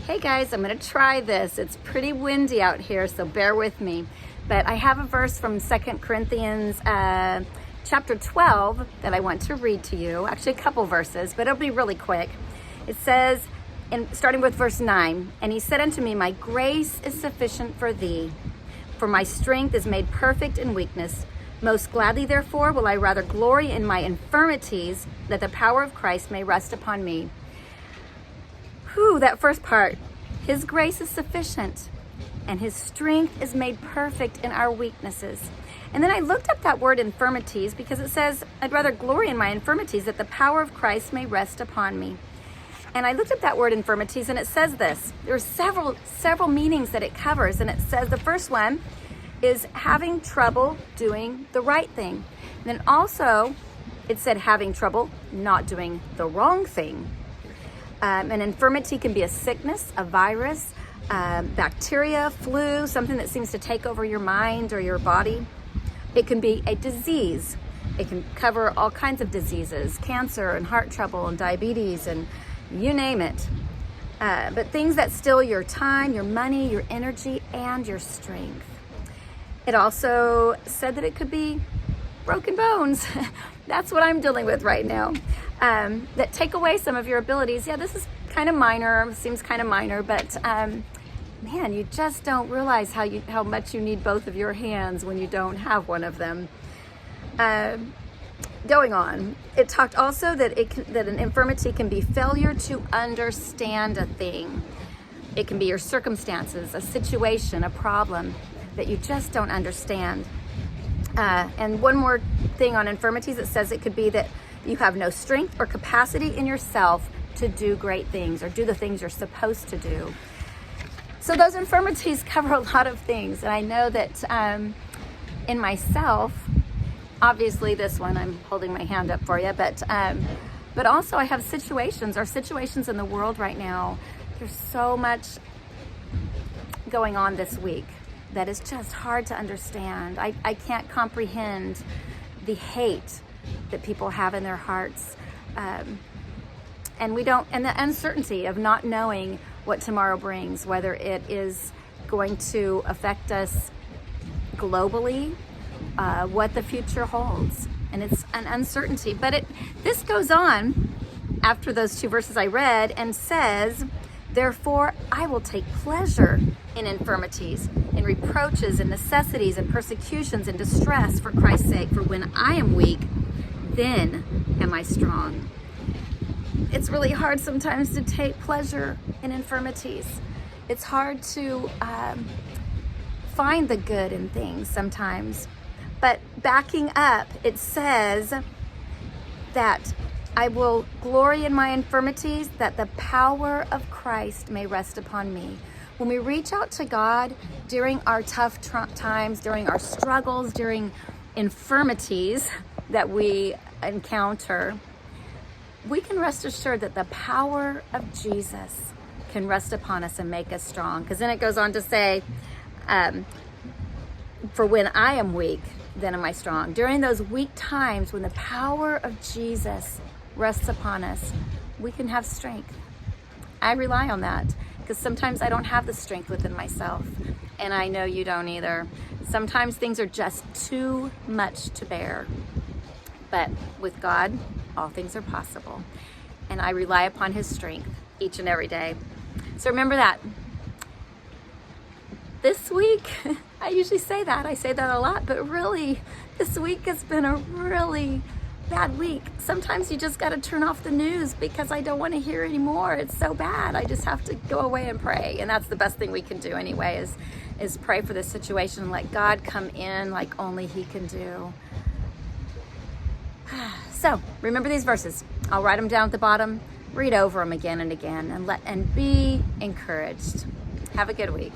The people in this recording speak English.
Hey guys, I'm going to try this. It's pretty windy out here, so bear with me. But I have a verse from 2 Corinthians chapter 12 that I want to read to you. Actually, a couple verses, but it'll be really quick. It says, starting with verse 9, "And he said unto me, My grace is sufficient for thee, for my strength is made perfect in weakness. Most gladly, therefore, will I rather glory in my infirmities, that the power of Christ may rest upon me." Whew, that first part. His grace is sufficient, and his strength is made perfect in our weaknesses. And then I looked up that word infirmities because it says, I'd rather glory in my infirmities, that the power of Christ may rest upon me. And I looked up that word infirmities, and it says this. There's several meanings that it covers, and it says the first one is having trouble doing the right thing. And then also, it said having trouble not doing the wrong thing. An infirmity can be a sickness, a virus, bacteria, flu, something that seems to take over your mind or your body. It can be a disease. It can cover all kinds of diseases, cancer and heart trouble and diabetes and you name it. But things that steal your time, your money, your energy, and your strength. It also said that it could be broken bones. That's what I'm dealing with right now. That take away some of your abilities. Yeah, this is kind of minor, seems kind of minor, but man, you just don't realize how much you need both of your hands when you don't have one of them. Going on, it talked also that that an infirmity can be failure to understand a thing. It can be your circumstances, a situation, a problem that you just don't understand. And one more thing on infirmities, it says it could be that you have no strength or capacity in yourself to do great things or do the things you're supposed to do. So those infirmities cover a lot of things. And I know that in myself, obviously this one, I'm holding my hand up for you, but also I have situations in the world right now. There's so much going on this week that is just hard to understand. I can't comprehend the hate that people have in their hearts. And the uncertainty of not knowing what tomorrow brings, whether it is going to affect us globally, what the future holds. And it's an uncertainty. But this goes on after those two verses I read and says, "Therefore, I will take pleasure in infirmities, in reproaches, in necessities, and persecutions, and distress for Christ's sake. For when I am weak, then am I strong." It's really hard sometimes to take pleasure in infirmities. It's hard to find the good in things sometimes. But backing up, it says that I will glory in my infirmities, that the power of Christ may rest upon me. When we reach out to God during our tough times, during our struggles, during infirmities that we encounter, we can rest assured that the power of Jesus can rest upon us and make us strong. Because then it goes on to say, for when I am weak, then am I strong. During those weak times when the power of Jesus rests upon us, we can have strength. I rely on that because sometimes I don't have the strength within myself, and I know you don't either. Sometimes things are just too much to bear, but with God, all things are possible, and I rely upon his strength each and every day. So remember that. This week, I usually say that, I say that a lot, but really, this week has been a really bad week. Sometimes you just got to turn off the news because I don't want to hear anymore. It's so bad. I just have to go away and pray. And that's the best thing we can do anyway, is pray for this situation. Let God come in like only he can do. So remember these verses. I'll write them down at the bottom. Read over them again and again and be encouraged. Have a good week.